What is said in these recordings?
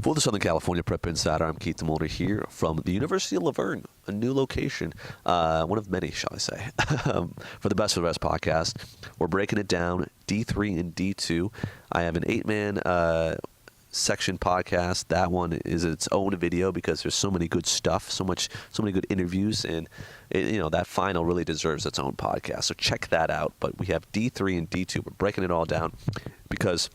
For the Southern California Prep Insider, I'm Keith DeMolder here from the University of La Verne, a new location, one of many, shall I say, for the Best of the Rest podcast. We're breaking it down, D3 and D2. I have an 8-man section podcast. That one is its own video because there's so many good stuff, so many good interviews, and that final really deserves its own podcast. So check that out. But we have D3 and D2. We're breaking it all down because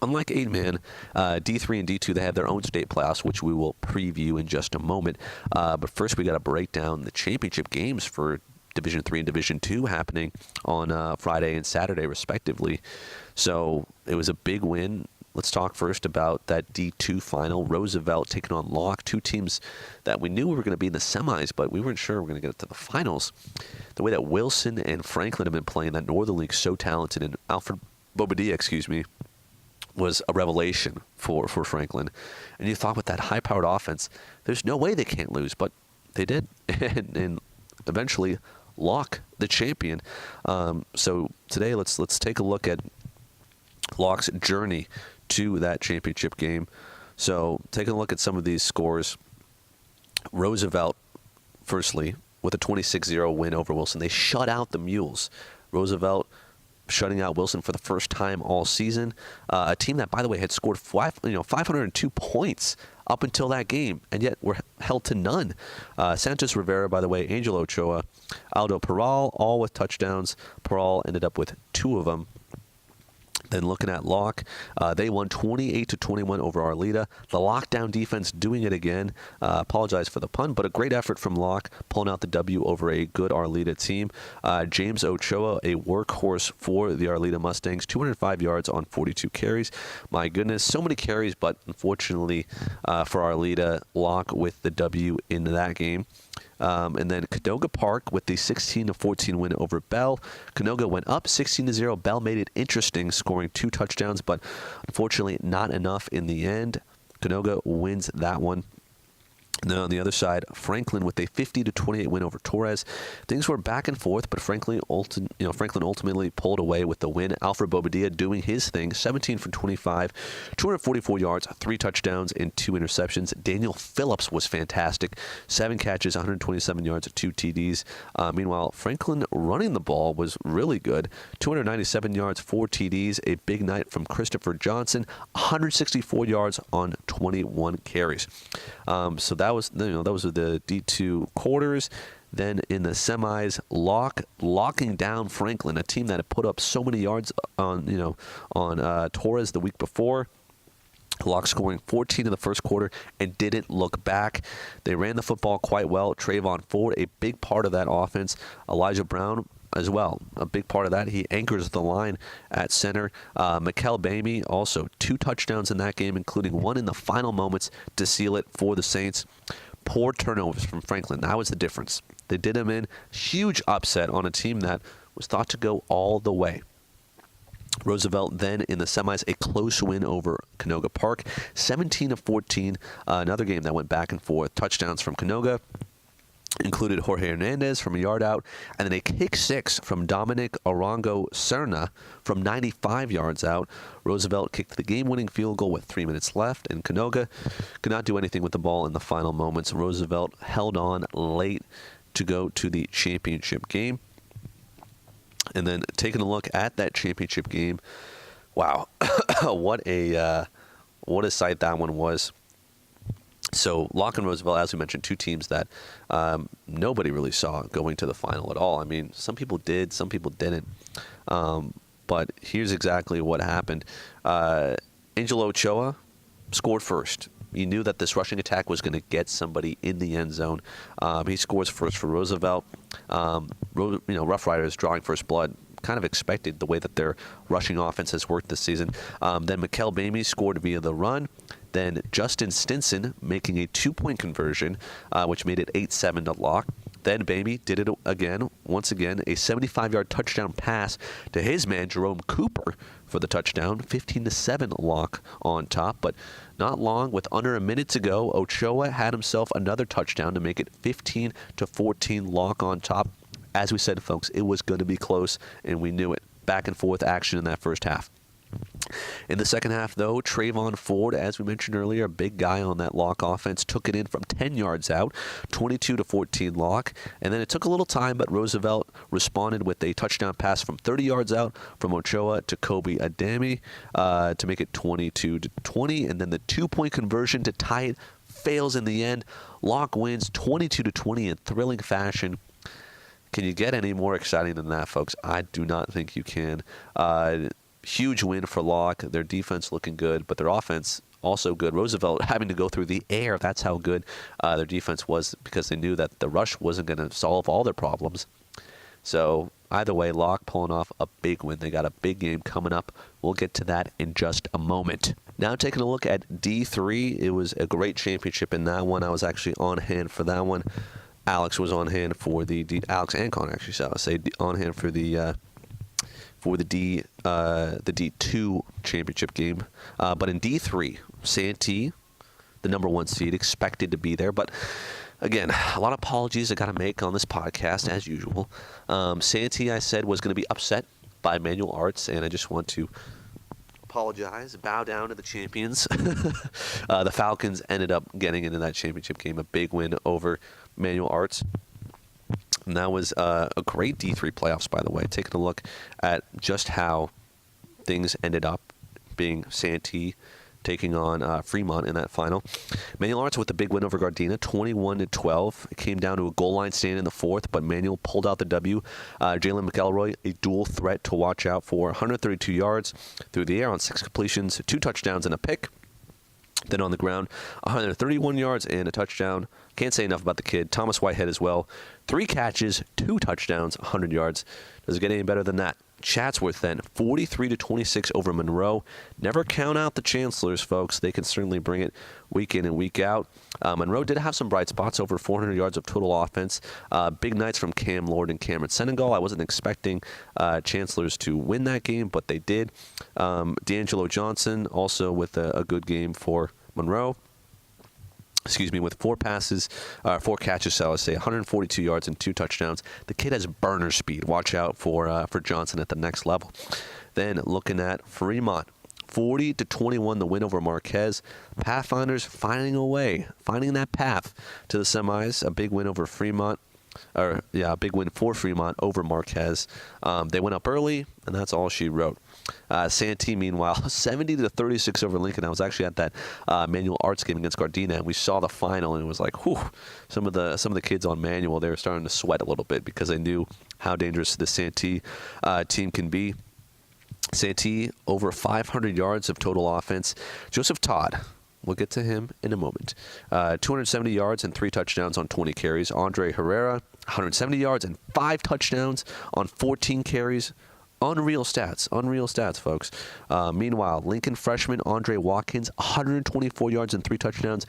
unlike 8-man, D3 and D2, they have their own state playoffs, which we will preview in just a moment. But first, we got to break down the championship games for Division 3 and Division 2 happening on Friday and Saturday, respectively. So it was a big win. Let's talk first about that D2 final. Roosevelt taking on Locke, two teams that we knew we were going to be in the semis, but we weren't sure we were going to get to the finals. The way that Wilson and Franklin have been playing, that Northern League so talented, and Alfred Bobadilla, was a revelation for Franklin. And you thought with that high-powered offense, there's no way they can't lose, but they did. and eventually, Locke, the champion. So today, let's take a look at Locke's journey to that championship game. So taking a look at some of these scores. Roosevelt, firstly, with a 26-0 win over Wilson. They shut out the Mules. Roosevelt shutting out Wilson for the first time all season. A team that, by the way, had scored 502 points up until that game, and yet were held to none. Santos Rivera, by the way, Angel Ochoa, Aldo Peral, all with touchdowns. Peral ended up with 2 of them. Then looking at Locke, they won 28-21 over Arleta. The lockdown defense doing it again. Apologize for the pun, but a great effort from Locke, pulling out the W over a good Arleta team. James Ochoa, a workhorse for the Arleta Mustangs, 205 yards on 42 carries. My goodness, so many carries, but unfortunately for Arleta, Locke with the W in that game. And then Canoga Park with the 16-14 win over Bell. Canoga went up 16-0. Bell made it interesting, scoring 2 touchdowns, but unfortunately not enough in the end. Canoga wins that one. And then on the other side, Franklin with a 50-28 win over Torres. Things were back and forth, but Franklin ultimately pulled away with the win. Alfred Bobadilla doing his thing, 17 for 25, 244 yards, 3 touchdowns, and 2 interceptions. Daniel Phillips was fantastic, 7 catches, 127 yards, 2 TDs. Meanwhile, Franklin running the ball was really good, 297 yards, 4 TDs. A big night from Christopher Johnson, 164 yards on 21 carries. So that was the D2 quarters. Then in the semis, Locke locking down Franklin, a team that had put up so many yards on Torres the week before. Locke scoring 14 in the first quarter and didn't look back. They ran the football quite well. Trayvon Ford, a big part of that offense. Elijah Brown as well, a big part of that. He anchors the line at center. Mikel Bamey, also 2 touchdowns in that game, including 1 in the final moments to seal it for the Saints. Poor turnovers from Franklin. That was the difference. They did him in. Huge upset on a team that was thought to go all the way. Roosevelt then in the semis, a close win over Canoga Park, 17-14. Another game that went back and forth. Touchdowns from Canoga included Jorge Hernandez from a yard out, and then a kick 6 from Dominic Arango Serna from 95 yards out. Roosevelt kicked the game-winning field goal with 3 minutes left, and Canoga could not do anything with the ball in the final moments. Roosevelt held on late to go to the championship game. And then taking a look at that championship game, wow, what a sight that one was. So Locke and Roosevelt, as we mentioned, 2 teams that nobody really saw going to the final at all. I mean, some people did, some people didn't. But here's exactly what happened. Angel Ochoa scored first. You knew that this rushing attack was going to get somebody in the end zone. He scores first for Roosevelt. Rough Riders drawing first blood. Kind of expected the way that their rushing offense has worked this season. Then Mikel Bamey scored via the run. Then Justin Stinson making a 2-point conversion, which made it 8-7 to Locke. Then Bamey did it again, once again, a 75-yard touchdown pass to his man, Jerome Cooper, for the touchdown. 15-7 Locke on top, but not long, with under a minute to go, Ochoa had himself another touchdown to make it 15-14 Locke on top. As we said, folks, it was going to be close, and we knew it. Back and forth action in that first half. In the second half, though, Trayvon Ford, as we mentioned earlier, a big guy on that lock offense, took it in from 10 yards out, 22-14 lock. And then it took a little time, but Roosevelt responded with a touchdown pass from 30 yards out from Ochoa to Kobe Adami to make it 22-20. And then the two-point conversion to tie it fails in the end. Lock wins 22-20 in thrilling fashion. Can you get any more exciting than that, folks? I do not think you can. Huge win for Locke. Their defense looking good, but their offense also good. Roosevelt having to go through the air. That's how good their defense was, because they knew that the rush wasn't going to solve all their problems. So either way, Locke pulling off a big win. They got a big game coming up. We'll get to that in just a moment. Now taking a look at D3. It was a great championship in that one. I was actually on hand for that one. Alex was on hand for Alex and Connor, actually, so I'll say on hand for the D2 championship game. But in D3, Santee, the number one seed, expected to be there. But again, a lot of apologies I got to make on this podcast, as usual. Santee, I said, was going to be upset by Manual Arts, and I just want to apologize, bow down to the champions. The Falcons ended up getting into that championship game, a big win over Manual Arts. And that was a great D3 playoffs, by the way. Taking a look at just how things ended up, being Santee taking on Fremont in that final. Manual Arts with the big win over Gardena, 21-12. It came down to a goal line stand in the fourth, but Manual pulled out the W. Jalen McElroy, a dual threat to watch out for, 132 yards through the air on 6 completions, 2 touchdowns and a pick. Then on the ground, 131 yards and a touchdown. Can't say enough about the kid. Thomas Whitehead as well. 3 catches, 2 touchdowns, 100 yards. Does it get any better than that? Chatsworth then, 43-26 over Monroe. Never count out the Chancellors, folks. They can certainly bring it week in and week out. Monroe did have some bright spots, over 400 yards of total offense. Big nights from Cam Lord and Cameron Senegal. I wasn't expecting Chancellors to win that game, but they did. D'Angelo Johnson also with a good game for Monroe. With 4 catches, so I would say 142 yards and 2 touchdowns. The kid has burner speed. Watch out for Johnson at the next level. Then looking at Fremont, 40-21, the win over Marquez. Pathfinders finding a way, finding that path to the semis. A big win over Fremont. A big win for Fremont over Marquez. They went up early, and that's all she wrote. Santee, meanwhile, 70-36 over Lincoln. I was actually at that Manual Arts game against Gardena, and we saw the final, and it was like, whew, some of the kids on Manual, they were starting to sweat a little bit because they knew how dangerous the Santee team can be. Santee, over 500 yards of total offense. Joseph Todd, we'll get to him in a moment. 270 yards and 3 touchdowns on 20 carries. Andre Herrera, 170 yards and 5 touchdowns on 14 carries. Unreal stats, folks. Meanwhile, Lincoln freshman Andre Watkins, 124 yards and 3 touchdowns.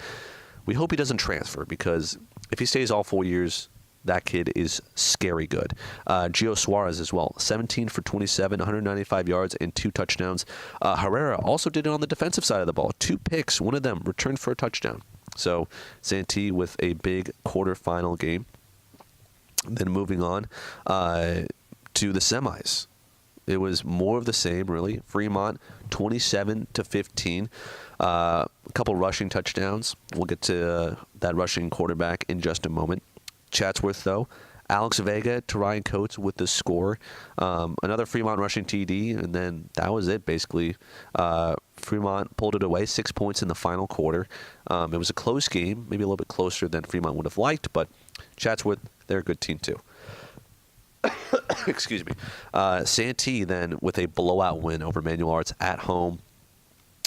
We hope he doesn't transfer, because if he stays all 4 years, that kid is scary good. Gio Suarez as well, 17 for 27, 195 yards and 2 touchdowns. Herrera also did it on the defensive side of the ball. 2 picks, one of them returned for a touchdown. So Santee with a big quarterfinal game. Then moving on to the semis. It was more of the same, really. Fremont, 27-15. A couple rushing touchdowns. We'll get to that rushing quarterback in just a moment. Chatsworth, though, Alex Vega to Ryan Coates with the score. Another Fremont rushing TD, and then that was it, basically. Fremont pulled it away, 6 points in the final quarter. It was a close game, maybe a little bit closer than Fremont would have liked, but Chatsworth, they're a good team, too. Excuse me. Santee, then, with a blowout win over Manual Arts at home.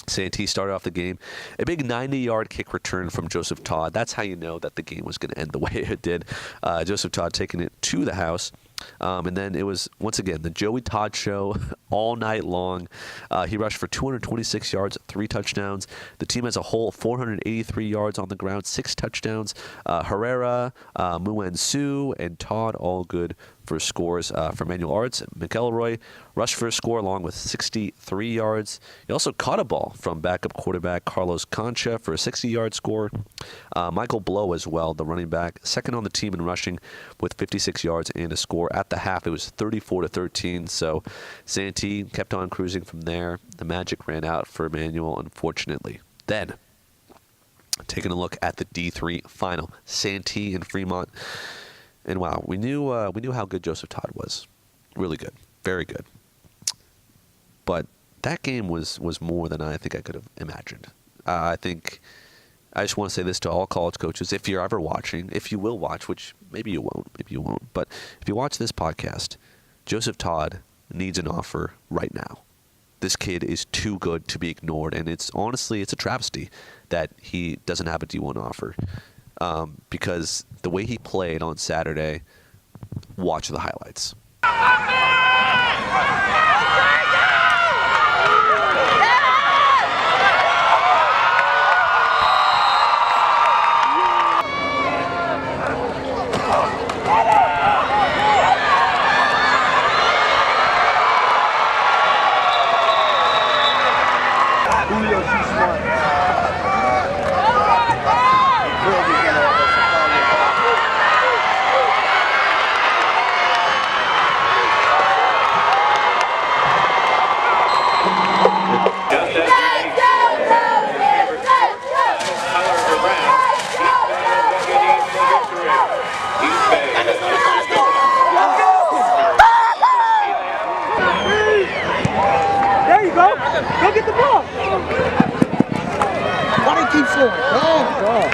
Santee started off the game. A big 90-yard kick return from Joseph Todd. That's how you know that the game was going to end the way it did. Joseph Todd taking it to the house. And then it was, once again, the Joey Todd show all night long. He rushed for 226 yards, 3 touchdowns. The team as a whole, 483 yards on the ground, 6 touchdowns. Herrera, Muan Su, and Todd, all good for scores for Manual Arts. McElroy rushed for a score along with 63 yards. He also caught a ball from backup quarterback Carlos Concha for a 60-yard score. Michael Blow as well, the running back, second on the team in rushing with 56 yards and a score. At the half, it was 34-13, so Santee kept on cruising from there. The magic ran out for Manual, unfortunately. Then, taking a look at the D3 final, Santee and Fremont. And wow, we knew how good Joseph Todd was. Really good. Very good. But that game was more than I think I could have imagined. I just want to say this to all college coaches. If you're ever watching, if you will watch, which maybe you won't, but if you watch this podcast, Joseph Todd needs an offer right now. This kid is too good to be ignored, and it's a travesty that he doesn't have a D1 offer. Because the way he played on Saturday, watch the highlights. Go get the ball! Why do you keep scoring? Oh, God.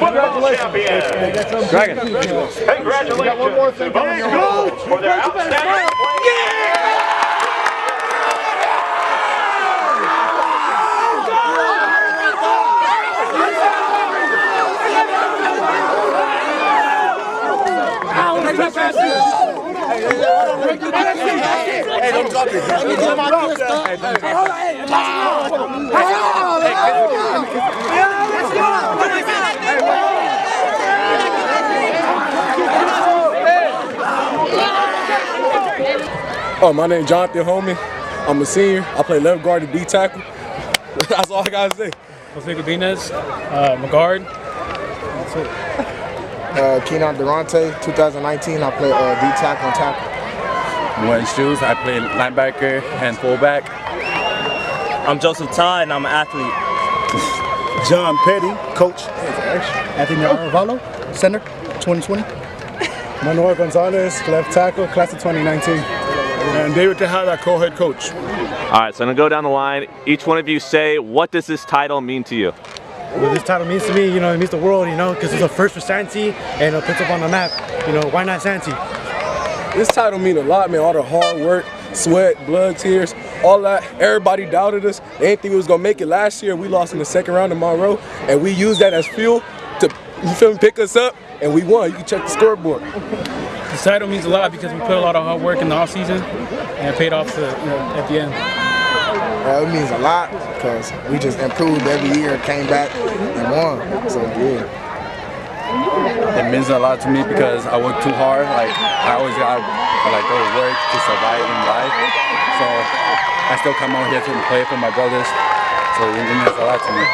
Congratulations, Dragon. Congratulations. We got one more thing coming your way for their outstanding play. Hey, don't drop it. Oh, my name's Jonathan Homie. I'm a senior. I play left guard and D tackle. That's all I gotta say. Jose Godinez, McGuard. That's it. Keenan Durante, 2019. I play D tackle and tackle. Wayne Shoes, I play linebacker and fullback. I'm Joseph Todd and I'm an athlete. John Petty, coach. Anthony Arvalo, center, 2020. Manuel Gonzalez, left tackle, class of 2019. And David Tejada, co-head coach. All right, so I'm going to go down the line. Each one of you say, what does this title mean to you? What this title means to me, it means the world, because it's a first for Santee and it puts up on the map. Why not Santee? This title means a lot, man. All the hard work, sweat, blood, tears, all that. Everybody doubted us. They didn't think we was going to make it last year. We lost in the second round to Monroe, and we used that as fuel to pick us up, and we won. You can check the scoreboard. This title means a lot because we put a lot of hard work in the offseason and it paid off at the end. It means a lot because we just improved every year, came back and won. So yeah. It means a lot to me because I work too hard. I always got go to work to survive in life. So I still come out here to play for my brothers. So it means a lot to me.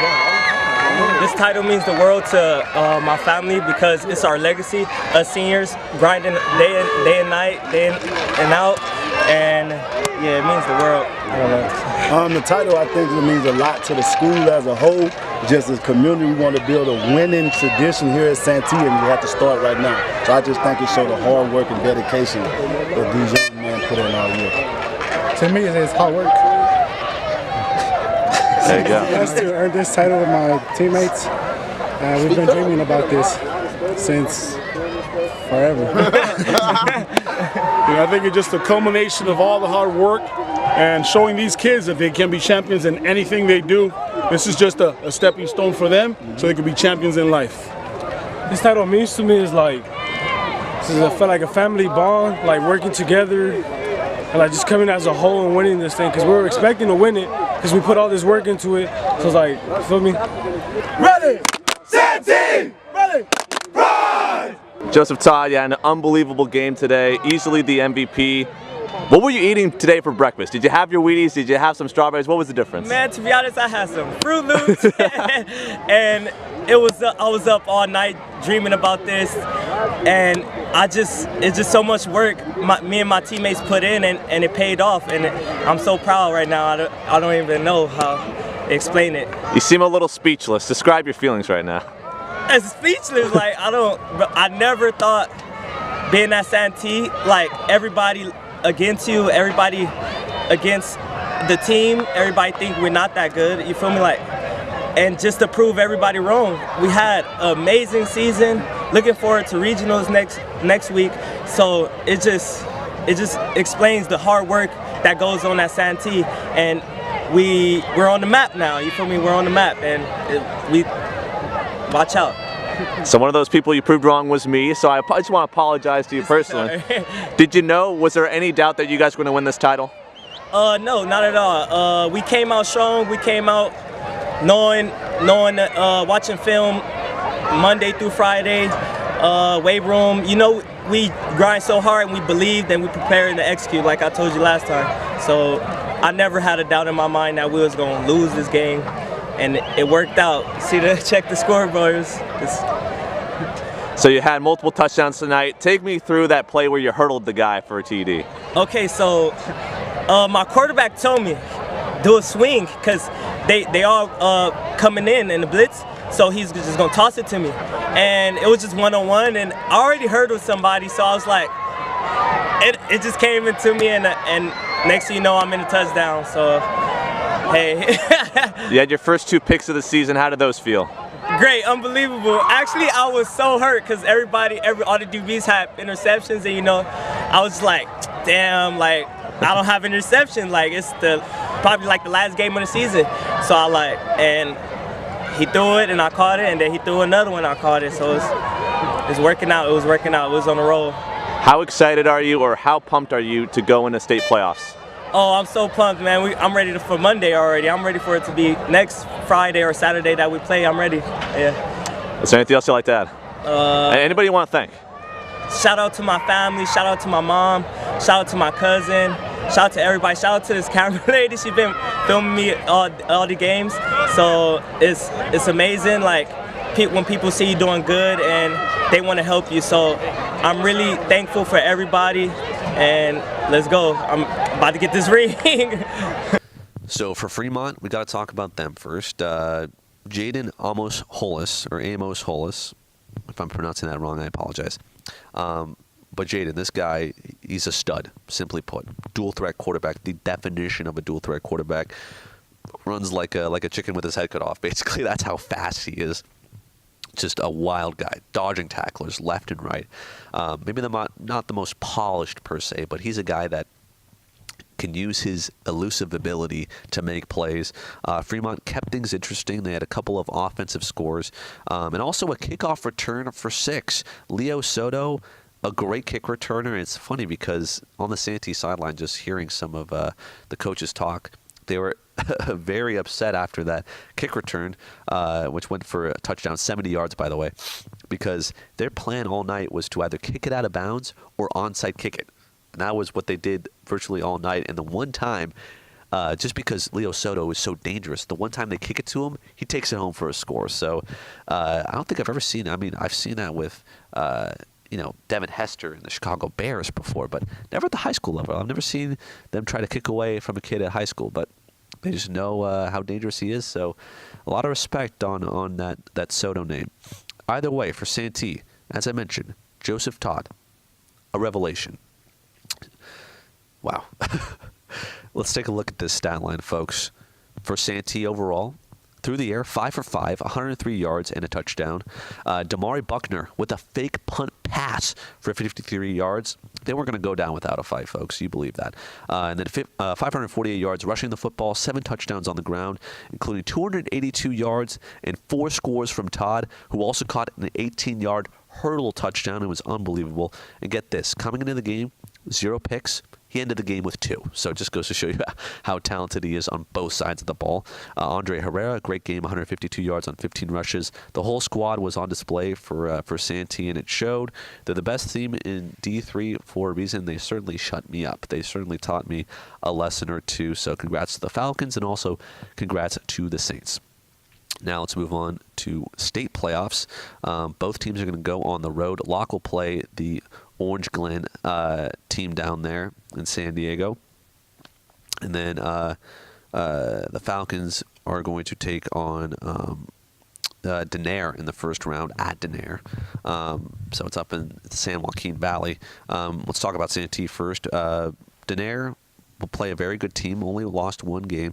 This title means the world to my family because it's our legacy. Us seniors grinding day and night, day in and out, and yeah, it means the world. The title, I think, it means a lot to the school as a whole. Just as a community, we want to build a winning tradition here at Santee, and we have to start right now. So I just think it showed the hard work and dedication that these young men put in all year. To me, it's hard work. There you go. Just to earn this title with my teammates. We've been dreaming about this since forever. I think it's just a culmination of all the hard work and showing these kids that they can be champions in anything they do. This is just a stepping stone for them so they can be champions in life. This title means to me is like, I feel like a family bond, like working together and like just coming as a whole and winning this thing, because we were expecting to win it because we put all this work into it. So it's like, you feel me? Ready! Santee! Ready! Run! Joseph Todd, yeah, an unbelievable game today. Easily the MVP. What were you eating today for breakfast? Did you have your Wheaties? Did you have some strawberries? What was the difference? Man, to be honest, I had some Fruit Loops, and I was up all night dreaming about this, and it's just so much work me and my teammates put in, and it paid off, and I'm so proud right now. I don't even know how to explain it. You seem a little speechless. Describe your feelings right now. It's speechless. Like I never thought being at Santee, like everybody against you, everybody against the team, everybody think we're not that good. You feel me? Like, and just to prove everybody wrong, we had an amazing season. Looking forward to regionals next week. So it just explains the hard work that goes on at Santee, and we're on the map now. You feel me? We're on the map, and we watch out. So one of those people you proved wrong was me, so I just want to apologize to you personally. Did you know, was there any doubt that you guys were going to win this title? No, not at all. We came out strong. We came out knowing watching film Monday through Friday, weight room. You know, we grind so hard and we believed and we prepared to execute like I told you last time. So I never had a doubt in my mind that we was going to lose this game. And it worked out. Check the scoreboard. So you had multiple touchdowns tonight. Take me through that play where you hurdled the guy for a TD. Okay, so my quarterback told me do a swing because they all coming in the blitz. So he's just gonna toss it to me, and it was just one-on-one. And I already hurdled somebody, so I was like, it just came into me, and next thing you know, I'm in a touchdown. So. Hey. You had your first 2 picks of the season. How did those feel? Great, unbelievable. Actually, I was so hurt because all the DBs had interceptions, and you know, I was like, damn, like I don't have interception. Like it's probably like the last game of the season. So and he threw it, and I caught it, and then he threw another one, I caught it. So it's working out. It was working out. It was on the roll. How excited are you, or how pumped are you to go into state playoffs? Oh, I'm so pumped, man. I'm ready for Monday already. I'm ready for it to be next Friday or Saturday that we play. I'm ready. Yeah. Is there anything else you'd like to add? Anybody you want to thank? Shout out to my family. Shout out to my mom. Shout out to my cousin. Shout out to everybody. Shout out to this camera lady. She's been filming me all the games. So it's amazing. Like when people see you doing good and they want to help you. So I'm really thankful for everybody. And let's go. I'm about to get this ring. So for Fremont, we got to talk about them first. Jaden Amos Hollis, if I'm pronouncing that wrong, I apologize. But Jaden, this guy, he's a stud, simply put. Dual threat quarterback, the definition of a dual threat quarterback. Runs like a chicken with his head cut off. Basically, that's how fast he is. Just a wild guy, dodging tacklers left and right. Maybe not the most polished per se, but he's a guy that can use his elusive ability to make plays. Fremont kept things interesting. They had a couple of offensive scores and also a kickoff return for 6. Leo Soto, a great kick returner. It's funny because on the Santee sideline, just hearing some of the coaches talk, they were very upset after that kick return, which went for a touchdown, 70 yards, by the way, because their plan all night was to either kick it out of bounds or onside kick it. And that was what they did virtually all night. And the one time, just because Leo Soto is so dangerous, the one time they kick it to him, he takes it home for a score. So I don't think I've ever seen, I've seen that with, Devin Hester and the Chicago Bears before, but never at the high school level. I've never seen them try to kick away from a kid at high school, but they just know how dangerous he is. So a lot of respect on that Soto name. Either way, for Santee, as I mentioned, Joseph Todd, a revelation. Wow. Let's take a look at this stat line, folks. For Santee overall, through the air, 5 for 5, 103 yards and a touchdown. Damari Buckner with a fake punt pass for 53 yards. They weren't going to go down without a fight, folks. You believe that. And then 548 yards rushing the football, 7 touchdowns on the ground, including 282 yards and 4 scores from Todd, who also caught an 18-yard hurdle touchdown. It was unbelievable. And get this, coming into the game, 0 picks. He ended the game with 2. So it just goes to show you how talented he is on both sides of the ball. Andre Herrera, great game, 152 yards on 15 rushes. The whole squad was on display for Santee, and it showed. They're the best team in D3 for a reason. They certainly shut me up. They certainly taught me a lesson or two. So congrats to the Falcons, and also congrats to the Saints. Now let's move on to state playoffs. Both teams are going to go on the road. Locke will play the Orange Glen team down there in San Diego. And then the Falcons are going to take on Denair in the first round at Denair. So it's up in the San Joaquin Valley. Let's talk about Santee first. Denair will play a very good team, only lost 1 game.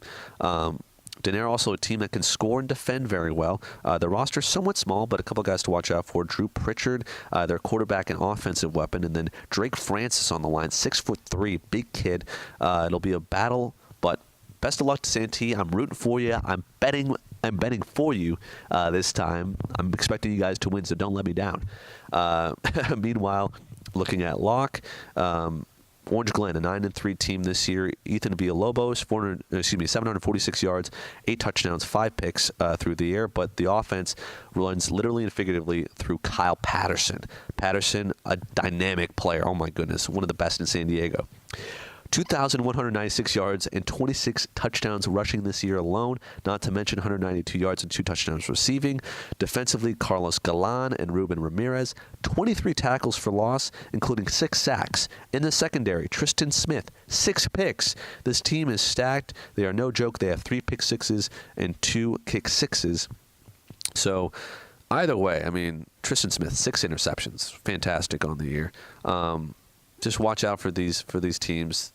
Denair also a team that can score and defend very well. Their roster is somewhat small, but a couple guys to watch out for. Drew Pritchard, their quarterback and offensive weapon, and then Drake Francis on the line, 6'3", big kid. It'll be a battle, but best of luck to Santee. I'm rooting for you. I'm betting for you this time. I'm expecting you guys to win, so don't let me down. Meanwhile, looking at Locke, Orange Glen, a 9-3 team this year. Ethan Villalobos, 746 yards, 8 touchdowns, 5 picks through the air. But the offense runs literally and figuratively through Kyle Patterson. Patterson, a dynamic player. Oh my goodness, one of the best in San Diego. 2,196 yards and 26 touchdowns rushing this year alone, not to mention 192 yards and 2 touchdowns receiving. Defensively, Carlos Galan and Ruben Ramirez, 23 tackles for loss, including 6 sacks. In the secondary, Tristan Smith, 6 picks. This team is stacked. They are no joke. They have 3 pick sixes and 2 kick sixes. So either way, I mean, Tristan Smith, 6 interceptions. Fantastic on the year. Just watch out for these teams.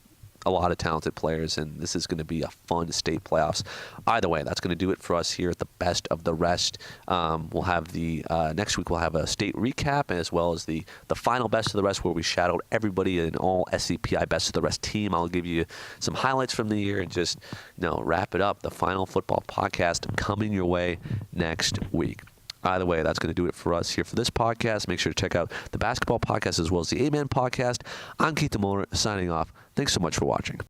A lot of talented players, and this is going to be a fun state playoffs. Either way, that's going to do it for us here at the Best of the Rest. We'll have the next week. We'll have a state recap as well as the final Best of the Rest, where we shout out everybody in all SCPI Best of the Rest team. I'll give you some highlights from the year and just wrap it up. The final football podcast coming your way next week. Either way, that's going to do it for us here for this podcast. Make sure to check out the basketball podcast as well as the A-Man podcast. I'm Keith DeMoller signing off. Thanks so much for watching.